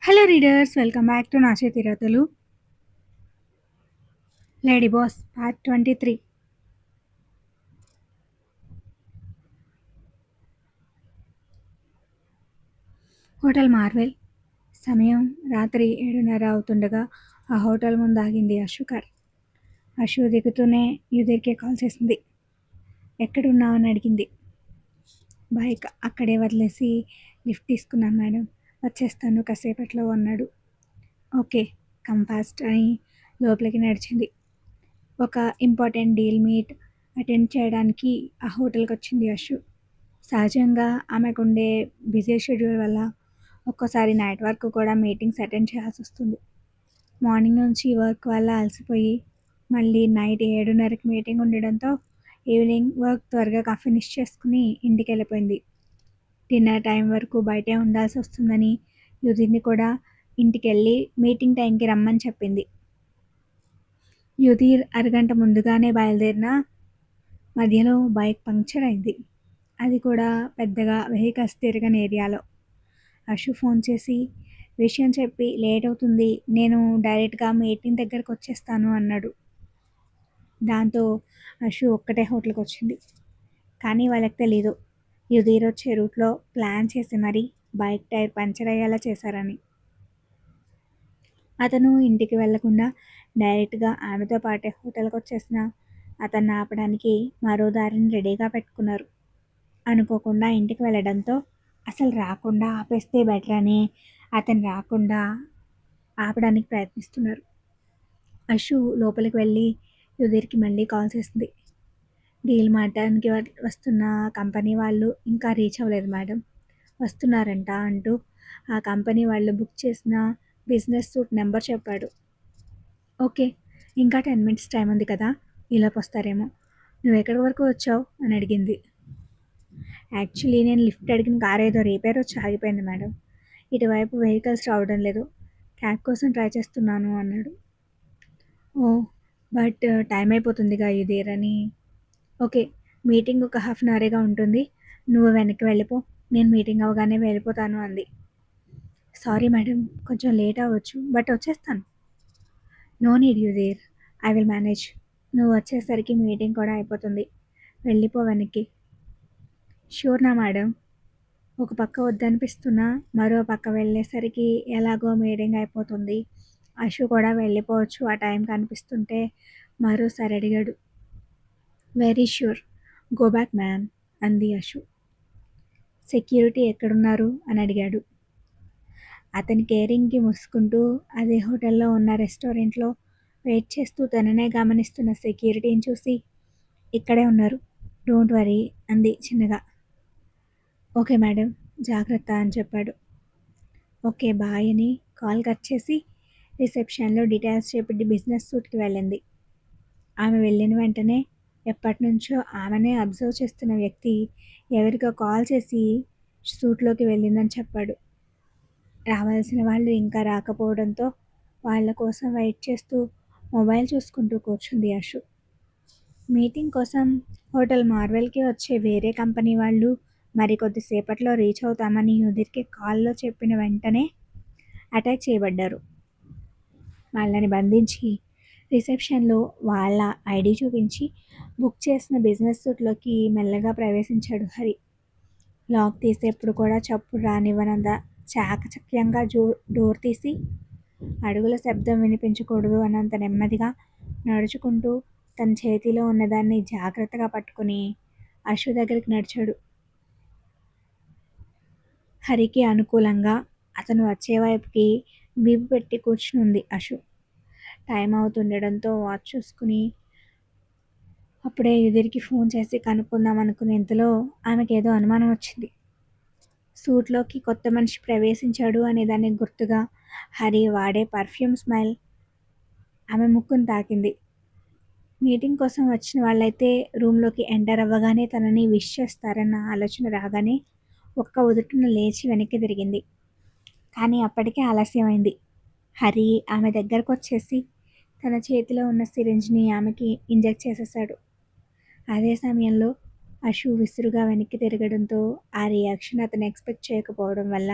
Hello readers, welcome back to నాచే తిరతలు. Lady boss part 23. Hotel Marvel. సమయం రాత్రి 7:30 అవుతుండగా ఆ హోటల్ ముందు ఆగింది అశు కార్. అశు దిగుతూనే యుధిర్కే కాల్ చేసింది. ఎక్కడున్నావు అని అడిగింది. బైక్ అక్కడే వదిలేసి లిఫ్ట్ తీసుకున్నాను మేడం, వచ్చేస్తాను కాసేపట్లో అన్నాడు. ఓకే, కమ్ ఫాస్ట్ అని లోపలికి నడిచింది. ఒక ఇంపార్టెంట్ డీల్ మీట్ అటెండ్ చేయడానికి ఆ హోటల్కి వచ్చింది అశు. సహజంగా ఆమెకుండే బిజీ షెడ్యూల్ వల్ల ఒక్కోసారి నైట్ వర్క్ కూడా మీటింగ్స్ అటెండ్ చేయాల్సి వస్తుంది. మార్నింగ్ నుంచి వర్క్ వల్ల అలసిపోయి మళ్ళీ నైట్ 7:30కి మీటింగ్ ఉండడంతో ఈవినింగ్ వర్క్ త్వరగా ఫినిష్ చేసుకుని ఇంటికి వెళ్ళిపోయింది. డిన్నర్ టైం వరకు బయటే ఉండాల్సి వస్తుందని యుధిర్ని కూడా ఇంటికి వెళ్ళి మీటింగ్ టైంకి రమ్మని చెప్పింది. యుధిర్ అరగంట ముందుగానే బయలుదేరినా మధ్యలో బైక్ పంక్చర్ అయింది. అది కూడా పెద్దగా వెహికల్స్ తిరగని ఏరియాలో. అశు ఫోన్ చేసి విషయం చెప్పి లేట్ అవుతుంది, నేను డైరెక్ట్గా మీటింగ్ దగ్గరకు వచ్చేస్తాను అన్నాడు. దాంతో అశు ఒక్కటే హోటల్కి వచ్చింది. కానీ వాళ్ళకి తెలీదు యుధిర్ వచ్చే రూట్లో ప్లాన్ చేసి మరీ బైక్ టైర్ పంచర్ అయ్యేలా చేశారని. అతను ఇంటికి వెళ్లకుండా డైరెక్ట్గా ఆమెతో పాటే హోటల్కి వచ్చేసిన అతన్ని ఆపడానికి మరో దారిని రెడీగా పెట్టుకున్నారు. అనుకోకుండా ఇంటికి వెళ్ళడంతో అసలు రాకుండా ఆపేస్తే బెటర్ అని అతను రాకుండా ఆపడానికి ప్రయత్నిస్తున్నారు. అశు లోపలికి వెళ్ళి యుధిర్కి మళ్ళీ కాల్ చేసింది. డీల్ మాట్లాడడానికి వస్తున్న కంపెనీ వాళ్ళు ఇంకా రీచ్ అవ్వలేదు మేడం, వస్తున్నారంట అంటూ ఆ కంపెనీ వాళ్ళు బుక్ చేసిన బిజినెస్ సూట్ నెంబర్ చెప్పాడు. ఓకే, ఇంకా 10 minutes టైం ఉంది కదా, ఈలోపు వస్తారేమో. నువ్వు ఎక్కడి వరకు వచ్చావు అని అడిగింది. యాక్చువల్లీ నేను లిఫ్ట్ అడిగిన కార్ ఏదో రిపేర్ వచ్చి ఆగిపోయింది మేడం, ఇటువైపు వెహికల్స్ రావడం లేదు, క్యాబ్ కోసం ట్రై చేస్తున్నాను అన్నాడు. ఓ, బట్ టైం అయిపోతుందిగా యుధిర్ అని. ఓకే, మీటింగ్ ఒక 1/2 hourగా ఉంటుంది, నువ్వు వెనక్కి వెళ్ళిపో, నేను మీటింగ్ అవగానే వెళ్ళిపోతాను అంది. సారీ మేడం, కొంచెం లేట్ అవ్వచ్చు, బట్ వచ్చేస్తాను. No need Yudhir, I will manage. నువ్వు వచ్చేసరికి మీటింగ్ కూడా అయిపోతుంది, వెళ్ళిపో వెనక్కి. షూర్ నా మేడం. ఒక పక్క వద్దనిపిస్తున్నా మరో పక్క వెళ్ళేసరికి ఎలాగో మీటింగ్ అయిపోతుంది, అశు కూడా వెళ్ళిపోవచ్చు ఆ టైంకి అనిపిస్తుంటే మరోసారి అడిగాడు. Very sure, go back ma'am అంది అశు. సెక్యూరిటీ ఎక్కడున్నారు అని అడిగాడు. అతని కేరింగ్కి ముసుకుంటూ అదే హోటల్లో ఉన్న రెస్టారెంట్లో వెయిట్ చేస్తూ తననే గమనిస్తున్న సెక్యూరిటీని చూసి ఇక్కడే ఉన్నారు, డోంట్ వరీ అంది చిన్నగా. ఓకే మేడం, జాగ్రత్త అని చెప్పాడు. ఓకే బాయ్ అని కాల్ కట్ చేసి రిసెప్షన్లో డీటెయిల్స్ చెప్పి బిజినెస్ సూట్కి వెళ్ళింది. ఆమె వెళ్ళిన వెంటనే ఎప్పటి నుంచో ఆమెనే అబ్జర్వ్ చేస్తున్న వ్యక్తి ఎవరికో కాల్ చేసి సూట్లోకి వెళ్ళిందని చెప్పాడు. రావాల్సిన వాళ్ళు ఇంకా రాకపోవడంతో వాళ్ళ కోసం వెయిట్ చేస్తూ మొబైల్ చూసుకుంటూ కూర్చుంది అశు. మీటింగ్ కోసం హోటల్ మార్వెల్కి వచ్చే వేరే కంపెనీ వాళ్ళు మరికొద్దిసేపట్లో రీచ్ అవుతామని యుధిర్కి కాల్లో చెప్పిన వెంటనే అటాక్ చేయబడ్డారు. వాళ్ళని బంధించి రిసెప్షన్లో వాళ్ళ ఐడి చూపించి బుక్ చేసిన బిజినెస్ సూట్లోకి మెల్లగా ప్రవేశించాడు హరి. లాక్ తీసేప్పుడు కూడా చప్పుడు రానివ్వనంత చాకచక్యంగా డోర్ తీసి అడుగుల శబ్దం వినిపించకూడదు అన్నంత నెమ్మదిగా నడుచుకుంటూ తన చేతిలో ఉన్నదాన్ని జాగ్రత్తగా పట్టుకుని అశు దగ్గరికి నడిచాడు. హరికి అనుకూలంగా అతను వచ్చేవైపుకి వీపు పెట్టి కూర్చునుంది అశు. టైం అవుతుండడంతో వాచ్ చూసుకుని అప్పుడే యుధిర్కి ఫోన్ చేసి కనుక్కుందాం అనుకునేంతలో ఆమెకేదో అనుమానం వచ్చింది. సూట్లోకి కొత్త మనిషి ప్రవేశించాడు అనే దానికి గుర్తుగా హరి వాడే పర్ఫ్యూమ్ స్మైల్ ఆమె ముక్కును తాకింది. మీటింగ్ కోసం వచ్చిన వాళ్ళైతే రూమ్లోకి ఎంటర్ అవ్వగానే తనని విష్ చేస్తారన్న ఆలోచన రాగానే ఒక్క ఉదుటున లేచి వెనక్కి తిరిగింది. కానీ అప్పటికే ఆలస్యమైంది. హరి ఆమె దగ్గరకు వచ్చేసి తన చేతిలో ఉన్న సిరింజ్ని ఆమెకి ఇంజెక్ట్ చేసేశాడు. అదే సమయంలో అశు విసురుగా వెనక్కి తిరగడంతో ఆ రియాక్షన్ అతను ఎక్స్పెక్ట్ చేయకపోవడం వల్ల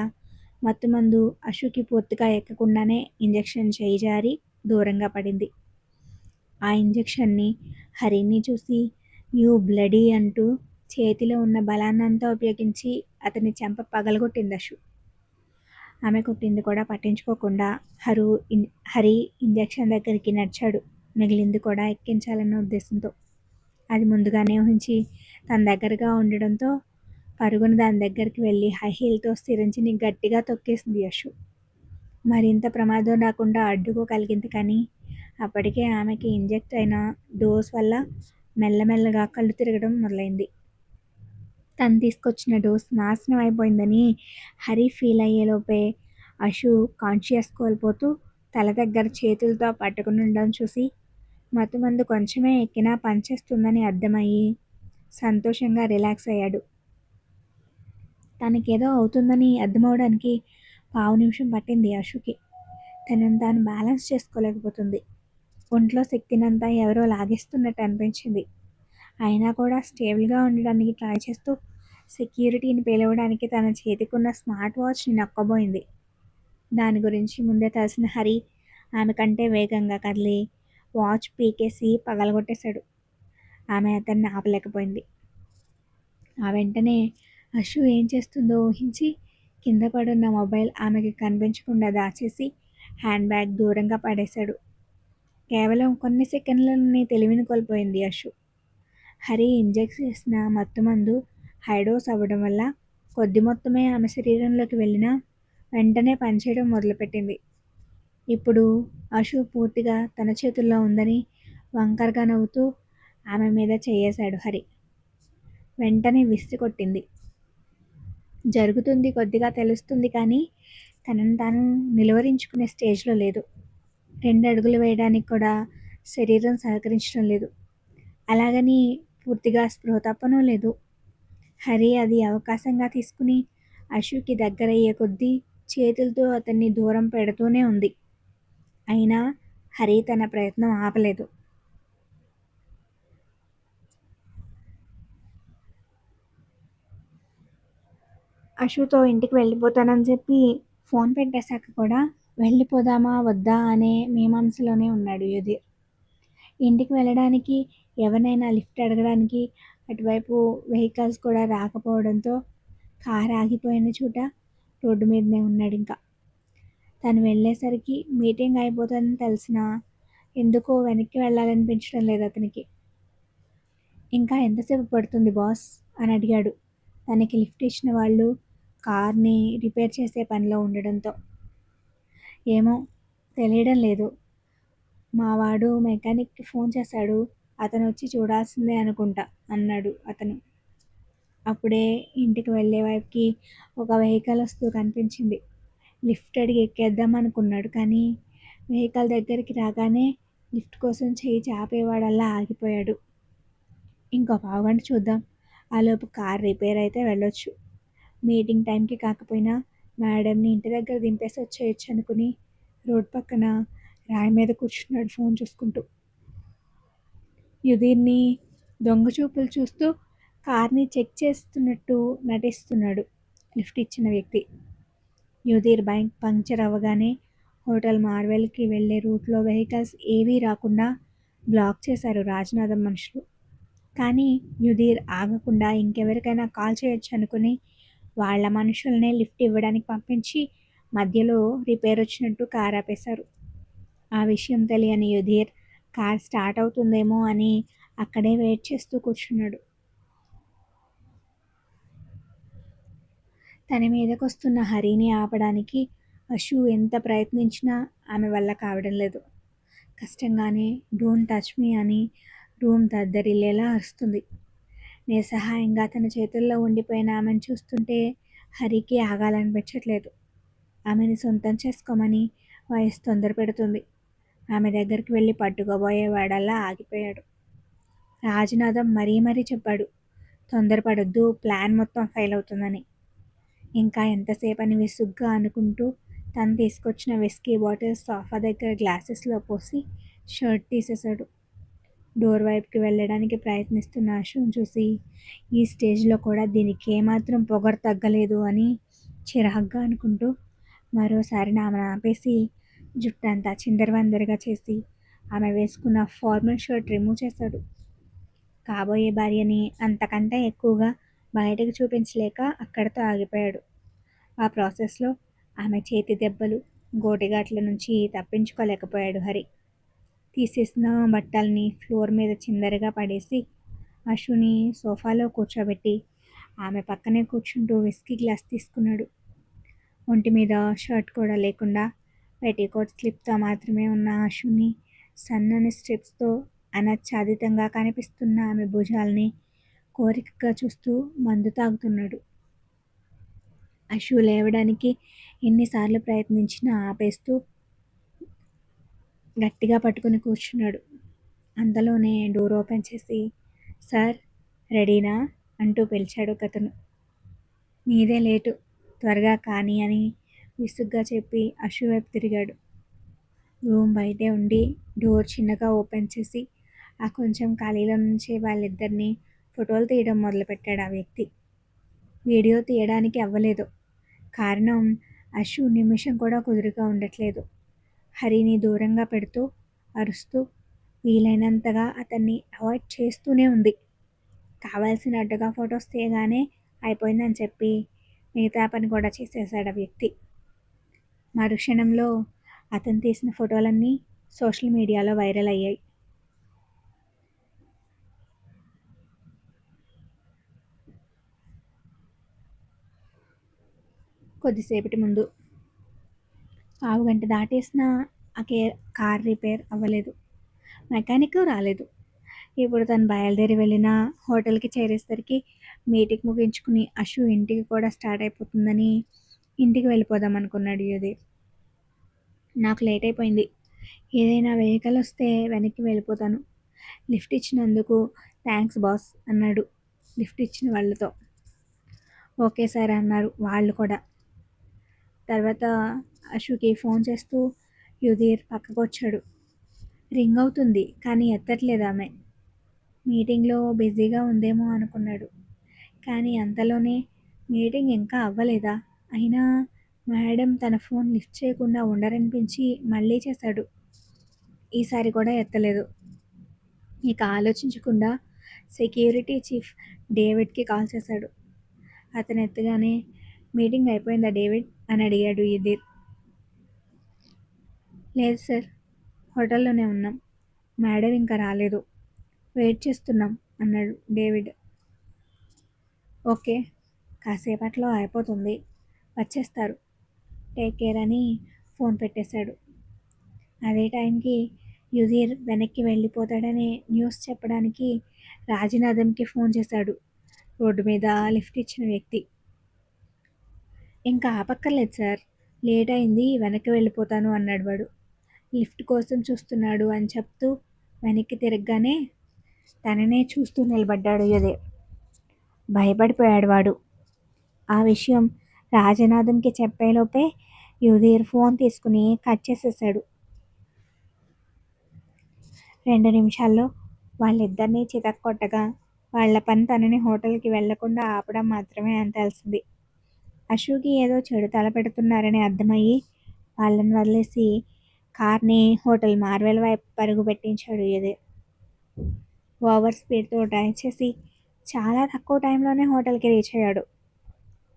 మత్తుమందు అశుకి పూర్తిగా ఎక్కకుండానే ఇంజెక్షన్ చేయి జారి దూరంగా పడింది. ఆ ఇంజెక్షన్ని హరిని చూసి యూ బ్లడీ అంటూ చేతిలో ఉన్న బలాన్నంతా ఉపయోగించి అతని చెంప పగలగొట్టింది అశు. ఆమె కొట్టింది కూడా పట్టించుకోకుండా హరి ఇంజెక్షన్ దగ్గరికి నడిచాడు, మిగిలింది కూడా ఎక్కించాలన్న ఉద్దేశంతో. అది ముందుగానే ఊహించి తన దగ్గరగా ఉండడంతో పరుగున దాని దగ్గరికి వెళ్ళి హై హీల్తో సిరంజిని గట్టిగా తొక్కేసింది అశు. మరింత ప్రమాదం రాకుండా అడ్డుకోగలిగింది, కానీ అప్పటికే ఆమెకి ఇంజెక్ట్ అయిన డోస్ వల్ల మెల్లమెల్లగా కళ్ళు తిరగడం మొదలైంది. తను తీసుకొచ్చిన డోస్ నాశనం అయిపోయిందని హరి ఫీల్ అయ్యేలోపే అశు కాన్షియస్ కోల్పోతూ తల దగ్గర చేతులతో పట్టుకుని ఉండడం చూసి మత్తుమందు కొంచెమే ఎక్కినా పనిచేస్తుందని అర్థమయ్యి సంతోషంగా రిలాక్స్ అయ్యాడు. తనకేదో అవుతుందని అర్థమవడానికి పావు నిమిషం పట్టింది అశుకి. తనని తాను బ్యాలెన్స్ చేసుకోలేకపోతుంది. ఒంట్లో శక్తినంతా ఎవరో లాగేస్తున్నట్టు అనిపించింది. అయినా కూడా స్టేబుల్గా ఉండడానికి ట్రై చేస్తూ సెక్యూరిటీని పిలవడానికి తన చేతికున్న స్మార్ట్ వాచ్ని నొక్కబోయింది. దాని గురించి ముందే తెలిసిన హరి ఆమె కంటే వేగంగా కదిలి వాచ్ పీకేసి పగలగొట్టేశాడు. ఆమె అతన్ని ఆపలేకపోయింది. ఆ వెంటనే అశు ఏం చేస్తుందో ఊహించి కింద పడున్న మొబైల్ ఆమెకి కనిపించకుండా దాచేసి హ్యాండ్ బ్యాగ్ దూరంగా పడేశాడు. కేవలం కొన్ని సెకండ్లలోనే తెలివిని కోల్పోయింది అశు. హరి ఇంజెక్ట్ చేసిన మత్తుమందు హైడోస్ అవ్వడం వల్ల కొద్ది మొత్తమే ఆమె శరీరంలోకి వెళ్ళినా వెంటనే పనిచేయడం మొదలుపెట్టింది. ఇప్పుడు అశు పూర్తిగా తన చేతుల్లో ఉందని వంకరగా నవ్వుతూ ఆమె మీద చేయేశాడు హరి. వెంటనే విసిరి కొట్టింది. జరుగుతుంది కొద్దిగా తెలుస్తుంది, కానీ తనను తాను నిలువరించుకునే స్టేజ్లో లేదు. 2 అడుగులు వేయడానికి కూడా శరీరం సహకరించడం లేదు. అలాగని పూర్తిగా స్పృహ తప్పనూ లేదు. హరి అది అవకాశంగా తీసుకుని అశుకి దగ్గరయ్యే కొద్దీ చేతులతో అతన్ని దూరం పెడుతూనే ఉంది. అయినా హరి తన ప్రయత్నం ఆపలేదు. అశుతో ఇంటికి వెళ్ళిపోతానని చెప్పి ఫోన్ పెట్టేశాక కూడా వెళ్ళిపోదామా వద్దా అనే మీమాంసలోనే ఉన్నాడు యుధీర్. ఇంటికి వెళ్ళడానికి ఎవరినైనా లిఫ్ట్ అడగడానికి అటువైపు వెహికల్స్ కూడా రాకపోవడంతో కారు ఆగిపోయిన చోట రోడ్డు మీదనే ఉన్నాడు. ఇంకా తను వెళ్ళేసరికి మీటింగ్ అయిపోతుందని తెలిసినా ఎందుకో వెనక్కి వెళ్ళాలనిపించడం లేదు అతనికి. ఇంకా ఎంతసేపు పడుతుంది బాస్ అని అడిగాడు. తనకి లిఫ్ట్ ఇచ్చిన వాళ్ళు కార్ని రిపేర్ చేసే పనిలో ఉండడంతో. ఏమో తెలియడం లేదు, మా వాడు మెకానిక్కి ఫోన్ చేశాడు, అతను వచ్చి చూడాల్సిందే అనుకుంటా అన్నాడు అతను. అప్పుడే ఇంటికి వెళ్ళే వైపుకి ఒక వెహికల్ వస్తూ కనిపించింది. లిఫ్ట్ అడిగి ఎక్కేద్దాం అనుకున్నాడు, కానీ వెహికల్ దగ్గరికి రాగానే లిఫ్ట్ కోసం చేయి చాపేవాడల్లా ఆగిపోయాడు. ఇంకో పావుగంట చూద్దాం, ఆలోపు కార్ రిపేర్ అయితే వెళ్ళొచ్చు. మీటింగ్ టైంకి కాకపోయినా మేడంని ఇంటి దగ్గర దింపేసి వచ్చేయచ్చు అనుకుని రోడ్ పక్కన రాయి మీద కూర్చున్నాడు ఫోన్ చూసుకుంటూ. యుధీర్ని దొంగ చూపులు చూస్తూ కార్ని చెక్ చేస్తున్నట్టు నటిస్తున్నాడు లిఫ్ట్ ఇచ్చిన వ్యక్తి. యుధీర్ బైక్ పంక్చర్ అవ్వగానే హోటల్ మార్వెల్కి వెళ్ళే రూట్లో వెహికల్స్ ఏవీ రాకుండా బ్లాక్ చేశారు రాజనాథం మనుషులు. కానీ యుధీర్ ఆగకుండా ఇంకెవరికైనా కాల్ చేయొచ్చు అనుకుని వాళ్ళ మనుషులనే లిఫ్ట్ ఇవ్వడానికి పంపించి మధ్యలో రిపేర్ వచ్చినట్టు కార్ ఆపేశారు. ఆ విషయం తెలియని యుధీర్ కార్ స్టార్ట్ అవుతుందేమో అని అక్కడే వెయిట్ చేస్తూ కూర్చున్నాడు. తన మీదకొస్తున్న హరిని ఆపడానికి అశు ఎంత ప్రయత్నించినా ఆమె వల్ల కావడం లేదు. కష్టంగానే డోంట్ టచ్ మీ అని రూమ్ దద్దరిల్లేలా అరుస్తుంది. నిస్సహాయంగా తన చేతుల్లో ఉండిపోయిన ఆమెను చూస్తుంటే హరికి ఆగాలనిపించట్లేదు. ఆమెని సొంతం చేసుకోమని వయసు తొందర పెడుతుంది. ఆమె దగ్గరికి వెళ్ళి పట్టుకోబోయేవాడల్లా ఆగిపోయాడు. రాజనాథం మరీ చెప్పాడు, తొందరపడొద్దు, ప్లాన్ మొత్తం ఫెయిల్ అవుతుందని. ఇంకా ఎంతసేపని విసుగ్గా అనుకుంటూ తను తీసుకొచ్చిన విస్కీ బాటిల్ సోఫా దగ్గర గ్లాసెస్లో పోసి షర్ట్ తీసేశాడు. డోర్ వైపుకి వెళ్ళడానికి ప్రయత్నిస్తున్న అశుని చూసి ఈ స్టేజ్లో కూడా దీనికి ఏమాత్రం పొగరు తగ్గలేదు అని చిరాగ్గా అనుకుంటూ మరోసారి ఆమెను ఆపేసి జుట్టంతా చిందరవందరగా చేసి ఆమె వేసుకున్న ఫార్మల్ షర్ట్ రిమూవ్ చేశాడు. కాబోయే భార్యని అంతకంటే ఎక్కువగా బయటకు చూపించలేక అక్కడితో ఆగిపోయాడు. ఆ ప్రాసెస్లో ఆమె చేతి దెబ్బలు, గోటిగాట్ల నుంచి తప్పించుకోలేకపోయాడు హరి. తీసేసిన బట్టల్ని ఫ్లోర్ మీద చిందరగా పడేసి అశుని సోఫాలో కూర్చోబెట్టి ఆమె పక్కనే కూర్చుంటూ విస్కీ గ్లాస్ తీసుకున్నాడు. ఒంటి మీద షర్ట్ కూడా లేకుండా పెట్టికోట్ స్లిప్తో మాత్రమే ఉన్న అశుని సన్నని స్ట్రిప్స్తో అనచ్ఛాదితంగా కనిపిస్తున్న ఆమె భుజాల్ని కోరికగా చూస్తూ మందు తాగుతున్నాడు. అశు లేవడానికి ఎన్నిసార్లు ప్రయత్నించినా ఆపేస్తూ గట్టిగా పట్టుకుని కూర్చున్నాడు. అంతలోనే డోర్ ఓపెన్ చేసి, సార్ రెడీనా అంటూ పిలిచాడు ఒకతను. మీదే లేటు, త్వరగా కానీ అని విసుగ్గా చెప్పి అశు వైపు తిరిగాడు. రూమ్ బయటే ఉండి డోర్ చిన్నగా ఓపెన్ చేసి ఆ కొంచెం ఖాళీలో నుంచి వాళ్ళిద్దరినీ ఫోటోలు తీయడం మొదలుపెట్టాడు ఆ వ్యక్తి. వీడియో తీయడానికి అవ్వలేదు. కారణం అశు నిమిషం కూడా కుదురుగా ఉండట్లేదు. హరిని దూరంగా పెడుతూ అరుస్తూ వీలైనంతగా అతన్ని అవాయిడ్ చేస్తూనే ఉంది. కావాల్సినట్టుగా ఫొటోస్ తీయగానే అయిపోయిందని చెప్పి మిగతా పని కూడా చేసేశాడు ఆ వ్యక్తి. మరుక్షణంలో అతను తీసిన ఫోటోలన్నీ సోషల్ మీడియాలో వైరల్ అయ్యాయి. కొద్దిసేపటి ముందు 1/2 గంట దాటేసినా ఆ కార్ రిపేర్ అవ్వలేదు. మెకానిక్ రాలేదు. ఇప్పుడు తను బయలుదేరి వెళ్ళిన హోటల్కి చేరేసరికి మీటింగ్ ముగించుకుని అశు ఇంటికి కూడా స్టార్ట్ అయిపోతుందని ఇంటికి వెళ్ళిపోదాం అనుకున్నాడు యుధీర్. నాకు లేట్ అయిపోయింది. ఏదైనా వెహికల్ వస్తే వెనక్కి వెళ్ళిపోతాను. లిఫ్ట్ ఇచ్చినందుకు థ్యాంక్స్ బాస్ అన్నాడు లిఫ్ట్ ఇచ్చిన వాళ్ళతో. ఓకే సార్ అన్నారు వాళ్ళు కూడా. తర్వాత అశుకి ఫోన్ చేస్తూ యుధీర్ పక్కకు వచ్చాడు. రింగ్ అవుతుంది కానీ ఎత్తట్లేదు ఆమె. మీటింగ్లో బిజీగా ఉందేమో అనుకున్నాడు. కానీ అంతలోనే మీటింగ్ ఇంకా అవ్వలేదా, అయినా మేడం తన ఫోన్ లిఫ్ట్ చేయకుండా ఉండరనిపించి మళ్ళీ చేశాడు. ఈసారి కూడా ఎత్తలేదు. ఇక ఆలోచించకుండా సెక్యూరిటీ చీఫ్ డేవిడ్కి కాల్ చేశాడు. అతను ఎత్తగానే మీటింగ్ అయిపోయిందా డేవిడ్ అని అడిగాడు యుధీర్. లేదు సార్, హోటల్లోనే ఉన్నాం. మేడం ఇంకా రాలేదు, వెయిట్ చేస్తున్నాం అన్నాడు డేవిడ్. ఓకే, కాసేపట్లో అయిపోతుంది, వచ్చేస్తారు, టేక్ కేర్ అని ఫోన్ పెట్టేశాడు. అదే టైంకి యుధీర్ వెనక్కి వెళ్ళిపోతాడనే న్యూస్ చెప్పడానికి రాజనాథంకి ఫోన్ చేశాడు రోడ్డు మీద లిఫ్ట్ ఇచ్చిన వ్యక్తి. ఇంకా ఆపక్కర్లేదు సార్, లేట్ అయింది, వెనక్కి వెళ్ళిపోతాను అన్నాడు వాడు. లిఫ్ట్ కోసం చూస్తున్నాడు అని చెప్తూ వెనక్కి తిరగగానే తననే చూస్తూ నిలబడ్డాడు యుధీర్. భయపడిపోయాడు వాడు. ఆ విషయం రాజనాథంకి చెప్పేలోపే యుధీర్ ఫోన్ తీసుకుని కట్ చేసేసాడు. 2 నిమిషాల్లో వాళ్ళిద్దరినీ చితక్కొట్టగా వాళ్ళ పని తనని హోటల్కి వెళ్లకుండా ఆపడం మాత్రమే అని తెలిసింది. అశుకి ఏదో చెడు తలపెడుతున్నారని అర్థమయ్యి వాళ్ళని వదిలేసి కార్ని హోటల్ మార్వెల్ వైపు పరుగు పెట్టించాడు యుధీర్. ఓవర్ స్పీడ్తో డ్రైవ్ చేసి చాలా తక్కువ టైంలోనే హోటల్కి రీచ్ అయ్యాడు.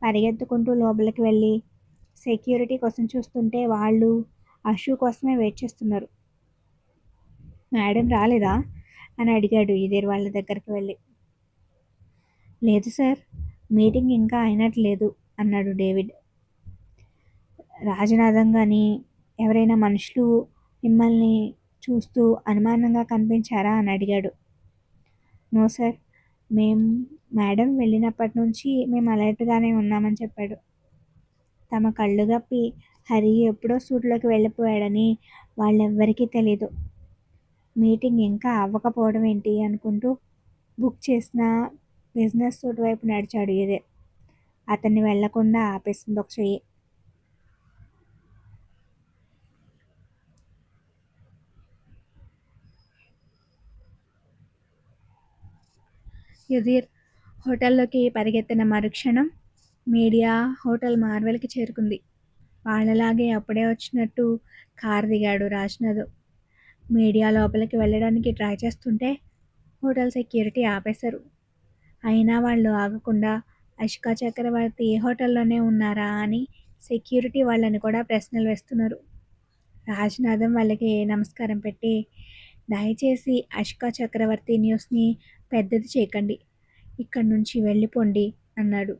పరిగెత్తుకుంటూ లోపలికి వెళ్ళి సెక్యూరిటీ కోసం చూస్తుంటే వాళ్ళు అశు కోసమే వెయిట్ చేస్తున్నారు. మేడం రాలేదా అని అడిగాడు యుధీర్ వాళ్ళ దగ్గరికి వెళ్ళి. లేదు సార్, మీటింగ్ ఇంకా అయినట్లేదు అన్నాడు డేవిడ్. రాజనాథం కానీ ఎవరైనా మనుషులు మిమ్మల్ని చూస్తూ అనుమానంగా కనిపించారా అని అడిగాడు. నో సార్, మేడం వెళ్ళినప్పటి నుంచి మేము అలర్ట్గానే ఉన్నామని చెప్పాడు. తమ కళ్ళు గప్పి హరి ఎప్పుడో సూట్లోకి వెళ్ళిపోయాడని వాళ్ళెవ్వరికీ తెలీదు. మీటింగ్ ఇంకా అవ్వకపోవడం ఏంటి అనుకుంటూ బుక్ చేసిన బిజినెస్ సూట్ వైపు నడిచాడు యుధీర్. అతన్ని వెళ్లకుండా ఆపేసింది ఒక చెయ్యి. యుధీర్ హోటల్లోకి పరిగెత్తిన మరుక్షణం మీడియా హోటల్ మార్వెల్కి చేరుకుంది. వాళ్ళలాగే అప్పుడే వచ్చినట్టు కారు దిగాడు రాజ్‌నాథ్. మీడియా లోపలికి వెళ్ళడానికి ట్రై చేస్తుంటే హోటల్ సెక్యూరిటీ ఆపేశారు. అయినా వాళ్ళు ఆగకుండా అష్కా చక్రవర్తి ఏ హోటల్లోనే ఉన్నారా అని సెక్యూరిటీ వాళ్ళని కూడా ప్రశ్నలు వేస్తున్నారు. రాజ్‌నాథం వాళ్ళకి నమస్కారం పెట్టి, దయచేసి అష్కా చక్రవర్తి న్యూస్‌ని పెద్దది చేయకండి. ఇక్కడి నుంచి వెళ్ళిపోండి అన్నాడు.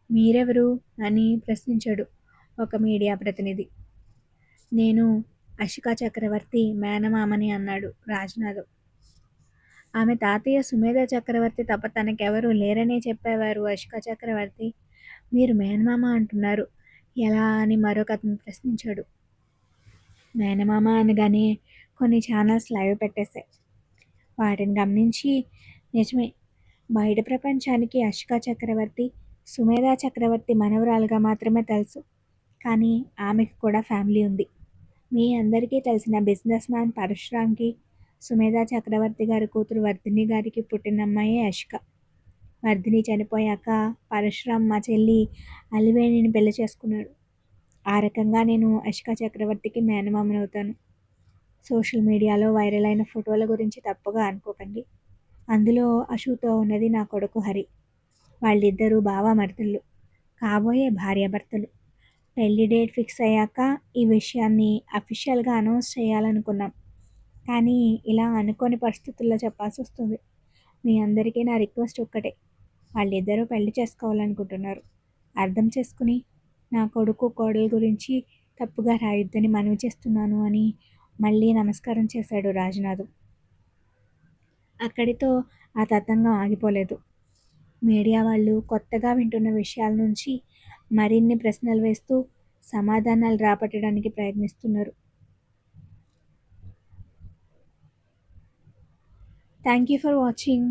మీరెవరు అని ప్రశ్నించాడు ఒక మీడియా ప్రతినిధి. నేను అషికా చక్రవర్తి మేనమామని అన్నాడు రాజ్‌నాథ్. ఆమె తాతయ్య సుమేధ చక్రవర్తి తప్ప తనకెవరూ లేరనే చెప్పేవారు అషికా చక్రవర్తి. మీరు మేనమామ అంటున్నారు ఎలా అని మరొకతను ప్రశ్నించాడు. మేనమామ అనగానే కొన్ని ఛానల్స్ లైవ్ పెట్టేశాయి. వాటిని గమనించి నిజమే, బయట ప్రపంచానికి అషికా చక్రవర్తి సుమేధ చక్రవర్తి మనవరాలుగా మాత్రమే తెలుసు. కానీ ఆమెకు కూడా ఫ్యామిలీ ఉంది. మీ అందరికీ తెలిసిన బిజినెస్ మ్యాన్ పరశురామ్కి సుమేధ చక్రవర్తి గారి కూతురు వర్ధిని గారికి పుట్టిన అమ్మాయే అషిక. వర్ధిని చనిపోయాక పరశురామ్ మా చెల్లి అలివేణిని పెళ్లి చేసుకున్నాడు. ఆ రకంగా నేను అషికా చక్రవర్తికి మేనమామనవుతాను. సోషల్ మీడియాలో వైరల్ అయిన ఫోటోల గురించి తప్పుగా అనుకోకండి. అందులో అశుతో ఉన్నది నా కొడుకు హరి. వాళ్ళిద్దరూ బావమరుదుళ్ళు, కాబోయే భార్యాభర్తలు. పెళ్లి డేట్ ఫిక్స్ అయ్యాక ఈ విషయాన్ని అఫీషియల్గా అనౌన్స్ చేయాలనుకున్నాం. కానీ ఇలా అనుకోని పరిస్థితుల్లో చెప్పాల్సి వస్తుంది. మీ అందరికీ నా రిక్వెస్ట్ ఒక్కటే, వాళ్ళిద్దరూ పెళ్లి చేసుకోవాలనుకుంటున్నారు. అర్థం చేసుకుని నా కొడుకు కోడలు గురించి తప్పుగా రాయొద్దని మనవి చేస్తున్నాను అని మళ్ళీ నమస్కారం చేశాడు రాజునాథ్. అక్కడితో ఆ తతంగం ఆగిపోలేదు. మీడియా వాళ్ళు కొత్తగా వింటున్న విషయాల నుంచి మరిన్ని ప్రశ్నలు వేస్తూ సమాధానాలు రాబట్టడానికి ప్రయత్నిస్తున్నారు. Thank you for watching.